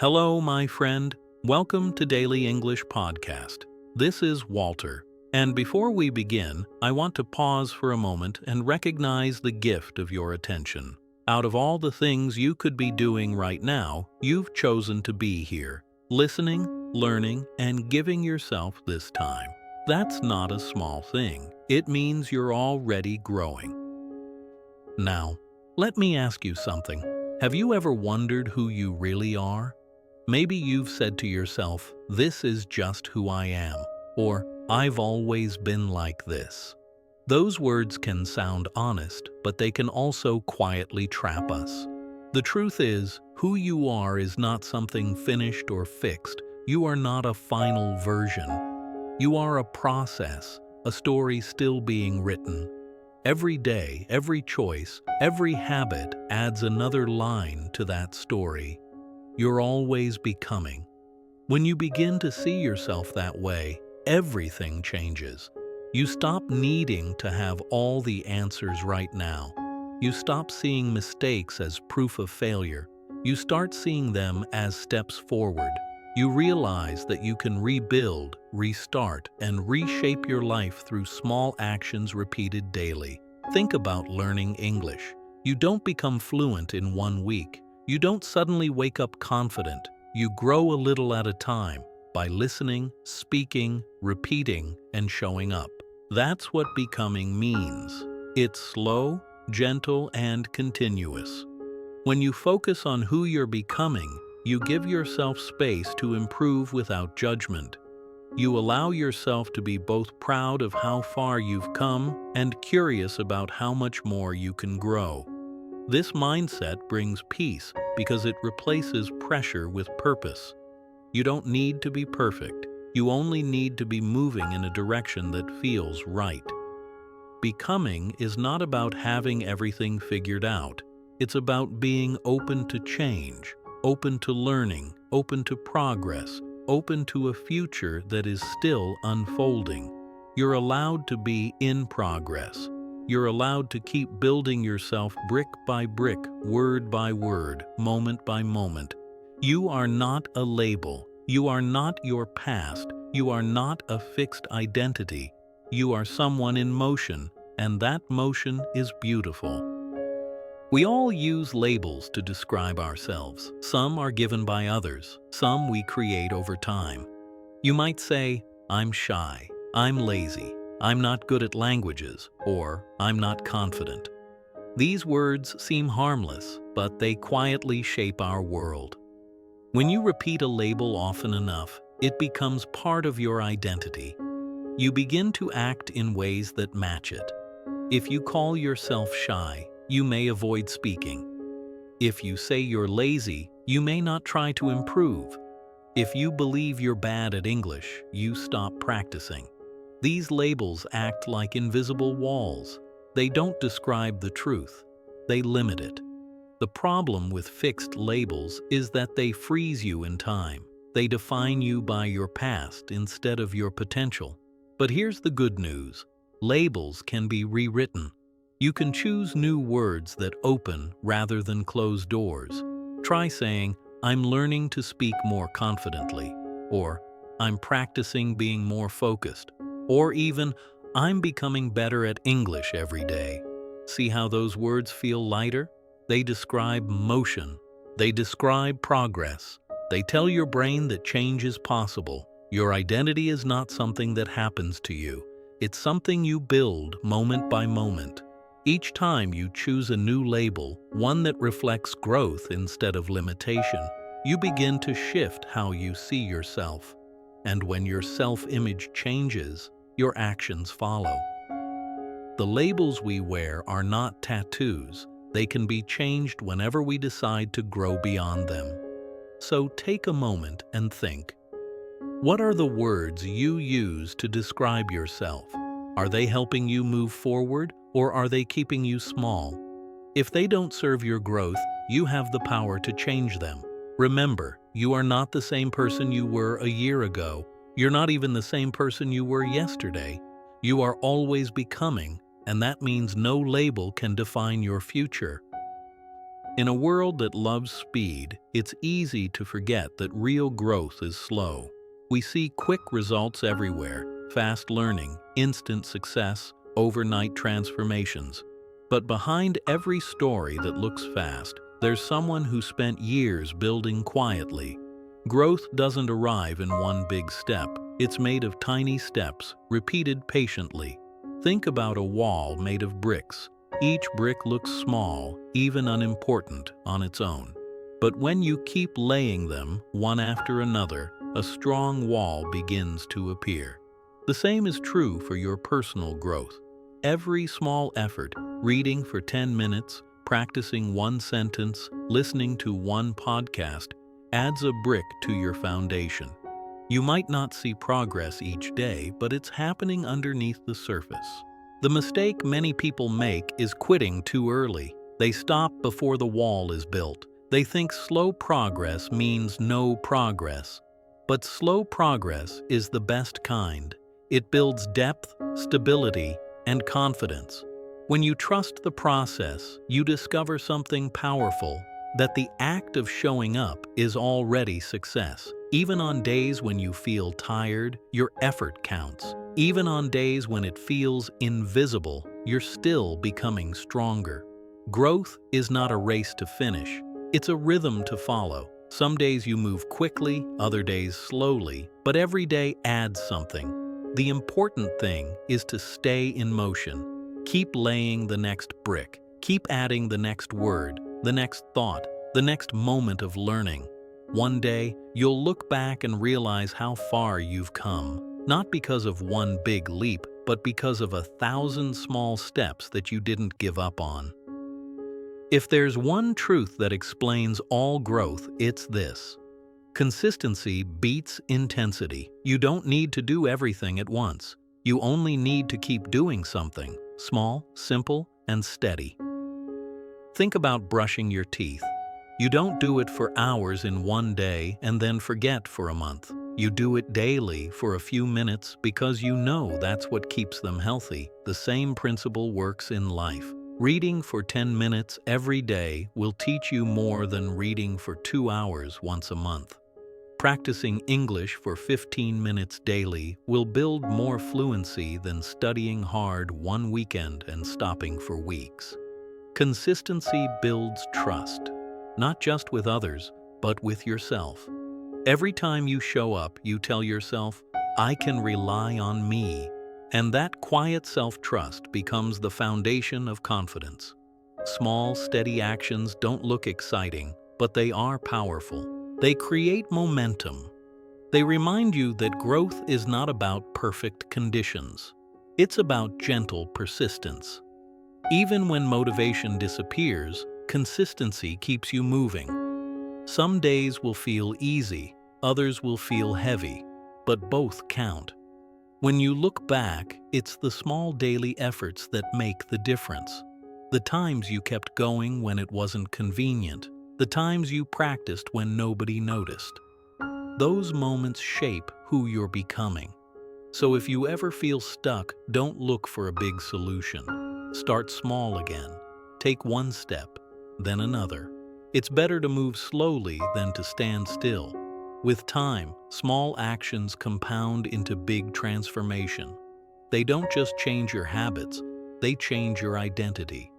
Hello, my friend. Welcome to Daily English Podcast. This is Walter. And before we begin, I want to pause for a moment and recognize the gift of your attention. Out of all the things you could be doing right now, you've chosen to be here, listening, learning, and giving yourself this time. That's not a small thing. It means you're already growing. Now, let me ask you something. Have you ever wondered who you really are? Maybe you've said to yourself, "This is just who I am," or "I've always been like this." Those words can sound honest, but they can also quietly trap us. The truth is, who you are is not something finished or fixed. You are not a final version. You are a process, a story still being written. Every day, every choice, every habit adds another line to that story. You're always becoming. When you begin to see yourself that way, everything changes. You stop needing to have all the answers right now. You stop seeing mistakes as proof of failure. You start seeing them as steps forward. You realize that you can rebuild, restart, and reshape your life through small actions repeated daily. Think about learning English. You don't become fluent in 1 week. You don't suddenly wake up confident. You grow a little at a time by listening, speaking, repeating, and showing up. That's what becoming means. It's slow, gentle, and continuous. When you focus on who you're becoming, you give yourself space to improve without judgment. You allow yourself to be both proud of how far you've come and curious about how much more you can grow. This mindset brings peace because it replaces pressure with purpose. You don't need to be perfect. You only need to be moving in a direction that feels right. Becoming is not about having everything figured out. It's about being open to change, open to learning, open to progress, open to a future that is still unfolding. You're allowed to be in progress. You're allowed to keep building yourself brick by brick, word by word, moment by moment. You are not a label. You are not your past. You are not a fixed identity. You are someone in motion, and that motion is beautiful. We all use labels to describe ourselves. Some are given by others. Some we create over time. You might say, "I'm shy. I'm lazy. I'm not good at languages," or "I'm not confident." These words seem harmless, but they quietly shape our world. When you repeat a label often enough, it becomes part of your identity. You begin to act in ways that match it. If you call yourself shy, you may avoid speaking. If you say you're lazy, you may not try to improve. If you believe you're bad at English, you stop practicing. These labels act like invisible walls. They don't describe the truth. They limit it. The problem with fixed labels is that they freeze you in time. They define you by your past instead of your potential. But here's the good news. Labels can be rewritten. You can choose new words that open rather than close doors. Try saying, "I'm learning to speak more confidently," or "I'm practicing being more focused," or even, "I'm becoming better at English every day." See how those words feel lighter? They describe motion. They describe progress. They tell your brain that change is possible. Your identity is not something that happens to you. It's something you build moment by moment. Each time you choose a new label, one that reflects growth instead of limitation, you begin to shift how you see yourself. And when your self-image changes, your actions follow. The labels we wear are not tattoos. They can be changed whenever we decide to grow beyond them. So take a moment and think. What are the words you use to describe yourself? Are they helping you move forward, or are they keeping you small? If they don't serve your growth, you have the power to change them. Remember, you are not the same person you were a year ago. You're not even the same person you were yesterday. You are always becoming, and that means no label can define your future. In a world that loves speed, it's easy to forget that real growth is slow. We see quick results everywhere, fast learning, instant success, overnight transformations. But behind every story that looks fast, there's someone who spent years building quietly. Growth doesn't arrive in one big step. It's made of tiny steps, repeated patiently. Think about a wall made of bricks. Each brick looks small, even unimportant on its own. But when you keep laying them, one after another, a strong wall begins to appear. The same is true for your personal growth. Every small effort, reading for 10 minutes, practicing one sentence, listening to one podcast, adds a brick to your foundation. You might not see progress each day, but it's happening underneath the surface. The mistake many people make is quitting too early. They stop before the wall is built. They think slow progress means no progress. But slow progress is the best kind. It builds depth, stability, and confidence. When you trust the process, you discover something powerful, that the act of showing up is already success. Even on days when you feel tired, your effort counts. Even on days when it feels invisible, you're still becoming stronger. Growth is not a race to finish. It's a rhythm to follow. Some days you move quickly, other days slowly, but every day adds something. The important thing is to stay in motion. Keep laying the next brick. Keep adding the next word, the next thought, the next moment of learning. One day, you'll look back and realize how far you've come, not because of one big leap, but because of 1,000 small steps that you didn't give up on. If there's one truth that explains all growth, it's this. Consistency beats intensity. You don't need to do everything at once. You only need to keep doing something, small, simple, and steady. Think about brushing your teeth. You don't do it for hours in one day and then forget for a month. You do it daily for a few minutes because you know that's what keeps them healthy. The same principle works in life. Reading for 10 minutes every day will teach you more than reading for 2 hours once a month. Practicing English for 15 minutes daily will build more fluency than studying hard one weekend and stopping for weeks. Consistency builds trust, not just with others, but with yourself. Every time you show up, you tell yourself, I can rely on me. And that quiet self-trust becomes the foundation of confidence. Small, steady actions don't look exciting, but they are powerful. They create momentum. They remind you that growth is not about perfect conditions. It's about gentle persistence. Even when motivation disappears, consistency keeps you moving. Some days will feel easy, others will feel heavy, but both count. When you look back, it's the small daily efforts that make the difference. The times you kept going when it wasn't convenient, the times you practiced when nobody noticed. Those moments shape who you're becoming. So if you ever feel stuck, don't look for a big solution. Start small again. Take one step, then another. It's better to move slowly than to stand still. With time, small actions compound into big transformation. They don't just change your habits, they change your identity.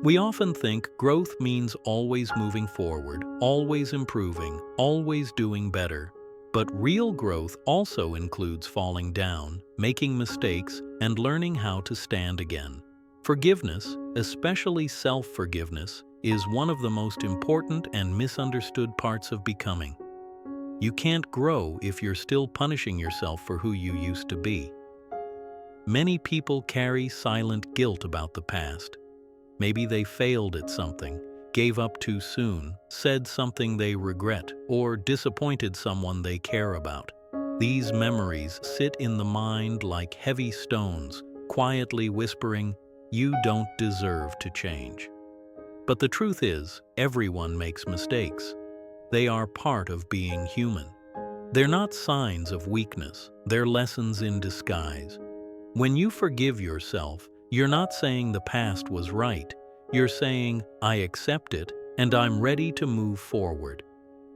We often think growth means always moving forward, always improving, always doing better. But real growth also includes falling down, making mistakes, and learning how to stand again. Forgiveness, especially self-forgiveness, is one of the most important and misunderstood parts of becoming. You can't grow if you're still punishing yourself for who you used to be. Many people carry silent guilt about the past. Maybe they failed at something, gave up too soon, said something they regret, or disappointed someone they care about. These memories sit in the mind like heavy stones, quietly whispering, "You don't deserve to change." But the truth is, everyone makes mistakes. They are part of being human. They're not signs of weakness, they're lessons in disguise. When you forgive yourself, you're not saying the past was right. You're saying, I accept it, and I'm ready to move forward.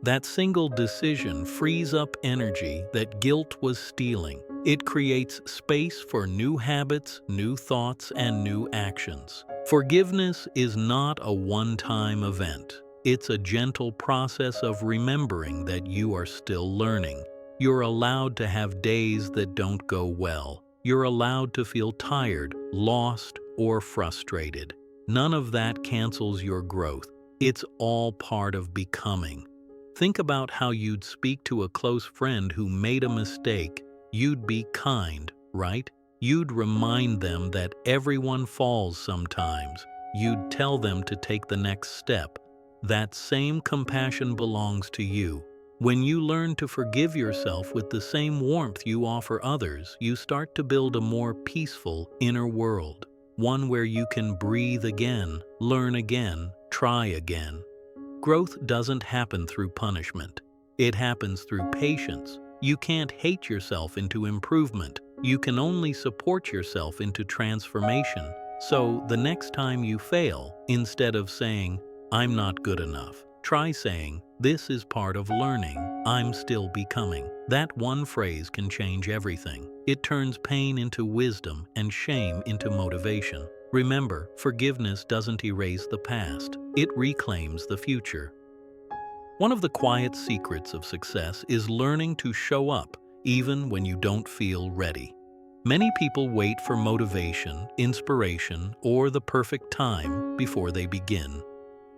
That single decision frees up energy that guilt was stealing. It creates space for new habits, new thoughts, and new actions. Forgiveness is not a one-time event. It's a gentle process of remembering that you are still learning. You're allowed to have days that don't go well. You're allowed to feel tired, lost, or frustrated. None of that cancels your growth. It's all part of becoming. Think about how you'd speak to a close friend who made a mistake. You'd be kind, right? You'd remind them that everyone falls sometimes. You'd tell them to take the next step. That same compassion belongs to you. When you learn to forgive yourself with the same warmth you offer others, you start to build a more peaceful inner world. One where you can breathe again, learn again, try again. Growth doesn't happen through punishment. It happens through patience. You can't hate yourself into improvement. You can only support yourself into transformation. So the next time you fail, instead of saying, I'm not good enough, try saying, this is part of learning, I'm still becoming. That one phrase can change everything. It turns pain into wisdom and shame into motivation. Remember, forgiveness doesn't erase the past. It reclaims the future. One of the quiet secrets of success is learning to show up even when you don't feel ready. Many people wait for motivation, inspiration, or the perfect time before they begin.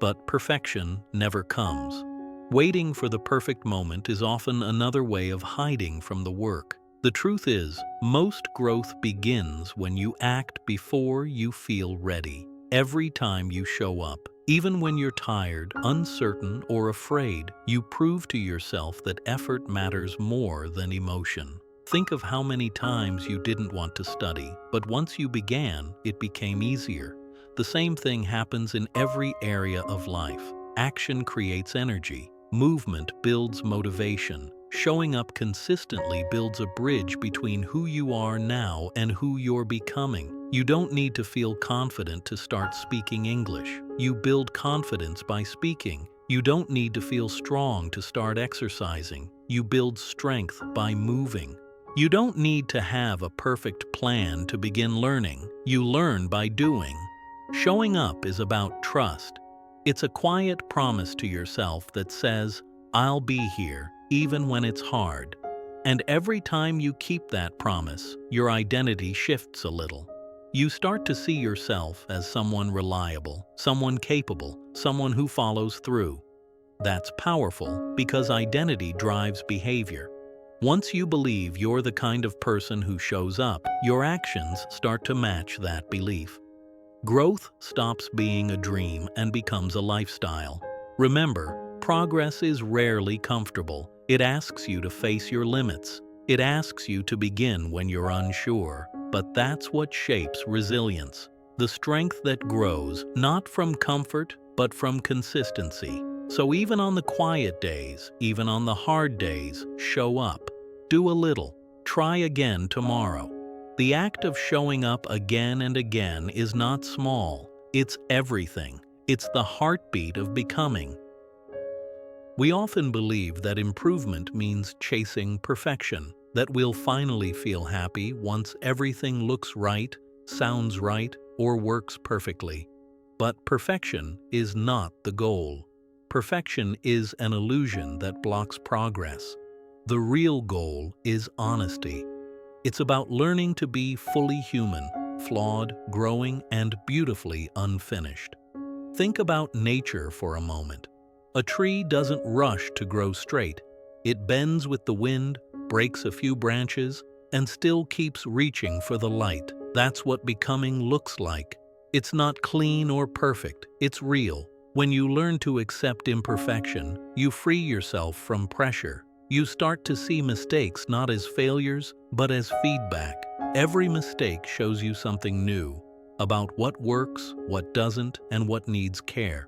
But perfection never comes. Waiting for the perfect moment is often another way of hiding from the work. The truth is, most growth begins when you act before you feel ready. Every time you show up, even when you're tired, uncertain, or afraid, you prove to yourself that effort matters more than emotion. Think of how many times you didn't want to study, but once you began, it became easier. The same thing happens in every area of life. Action creates energy. Movement builds motivation. Showing up consistently builds a bridge between who you are now and who you're becoming. You don't need to feel confident to start speaking English. You build confidence by speaking. You don't need to feel strong to start exercising. You build strength by moving. You don't need to have a perfect plan to begin learning. You learn by doing. Showing up is about trust. It's a quiet promise to yourself that says, I'll be here, even when it's hard. And every time you keep that promise, your identity shifts a little. You start to see yourself as someone reliable, someone capable, someone who follows through. That's powerful because identity drives behavior. Once you believe you're the kind of person who shows up, your actions start to match that belief. Growth stops being a dream and becomes a lifestyle. Remember, progress is rarely comfortable. It asks you to face your limits. It asks you to begin when you're unsure. But that's what shapes resilience. The strength that grows, not from comfort, but from consistency. So even on the quiet days, even on the hard days, show up. Do a little. Try again tomorrow. The act of showing up again and again is not small. It's everything. It's the heartbeat of becoming. We often believe that improvement means chasing perfection, that we'll finally feel happy once everything looks right, sounds right, or works perfectly. But perfection is not the goal. Perfection is an illusion that blocks progress. The real goal is honesty. It's about learning to be fully human, flawed, growing, and beautifully unfinished. Think about nature for a moment. A tree doesn't rush to grow straight. It bends with the wind, breaks a few branches, and still keeps reaching for the light. That's what becoming looks like. It's not clean or perfect, it's real. When you learn to accept imperfection, you free yourself from pressure. You start to see mistakes not as failures, but as feedback. Every mistake shows you something new about what works, what doesn't, and what needs care.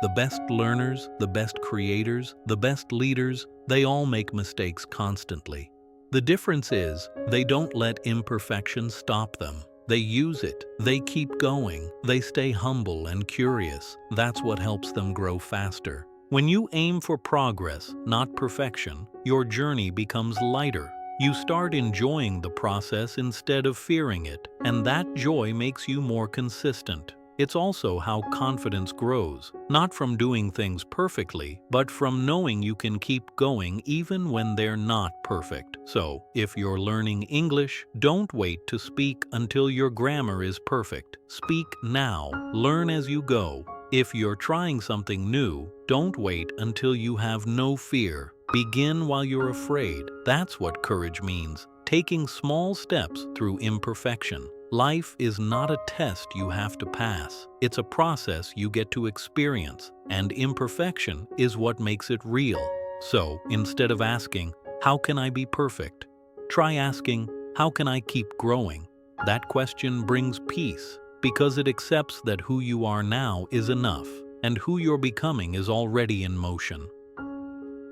The best learners, the best creators, the best leaders, they all make mistakes constantly. The difference is, they don't let imperfection stop them. They use it, they keep going, they stay humble and curious. That's what helps them grow faster. When you aim for progress, not perfection, your journey becomes lighter. You start enjoying the process instead of fearing it, and that joy makes you more consistent. It's also how confidence grows, not from doing things perfectly, but from knowing you can keep going even when they're not perfect. So, if you're learning English, don't wait to speak until your grammar is perfect. Speak now, learn as you go. If you're trying something new, don't wait until you have no fear. Begin while you're afraid. That's what courage means, taking small steps through imperfection. Life is not a test you have to pass. It's a process you get to experience, and imperfection is what makes it real. So, instead of asking, "How can I be perfect?" try asking, "How can I keep growing?" That question brings peace, because it accepts that who you are now is enough, and who you're becoming is already in motion.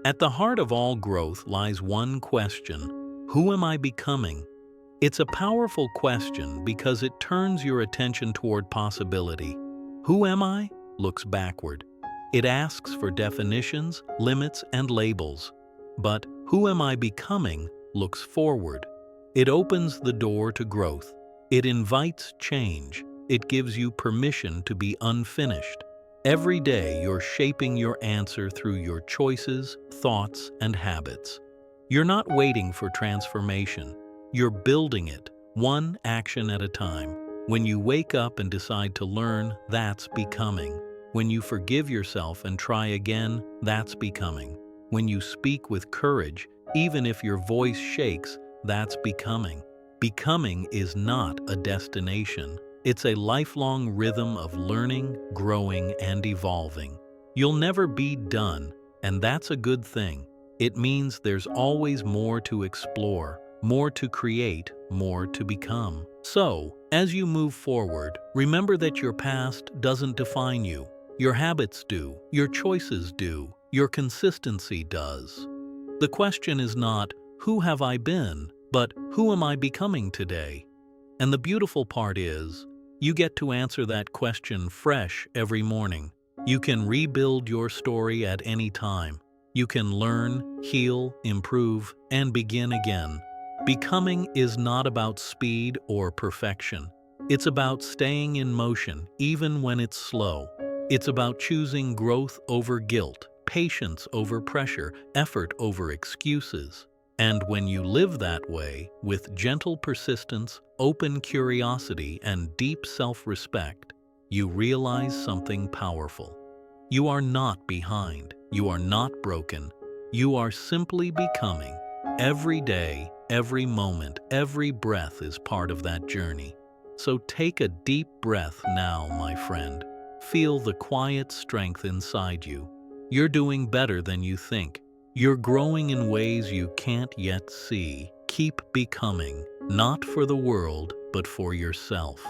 At the heart of all growth lies one question: who am I becoming? It's a powerful question because it turns your attention toward possibility. Who am I? Looks backward. It asks for definitions, limits, and labels. But who am I becoming? Looks forward. It opens the door to growth. It invites change. It gives you permission to be unfinished. Every day you're shaping your answer through your choices, thoughts, and habits. You're not waiting for transformation. You're building it, one action at a time. When you wake up and decide to learn, that's becoming. When you forgive yourself and try again, that's becoming. When you speak with courage, even if your voice shakes, that's becoming. Becoming is not a destination. It's a lifelong rhythm of learning, growing, and evolving. You'll never be done, and that's a good thing. It means there's always more to explore, more to create, more to become. So, as you move forward, remember that your past doesn't define you. Your habits do, your choices do, your consistency does. The question is not, who have I been, but who am I becoming today? And the beautiful part is, you get to answer that question fresh every morning. You can rebuild your story at any time. You can learn, heal, improve, and begin again. Becoming is not about speed or perfection. It's about staying in motion, even when it's slow. It's about choosing growth over guilt, patience over pressure, effort over excuses. And when you live that way, with gentle persistence, open curiosity, and deep self-respect, you realize something powerful. You are not behind. You are not broken. You are simply becoming. Every day, every moment, every breath is part of that journey. So take a deep breath now, my friend. Feel the quiet strength inside you. You're doing better than you think. You're growing in ways you can't yet see. Keep becoming, not for the world, but for yourself.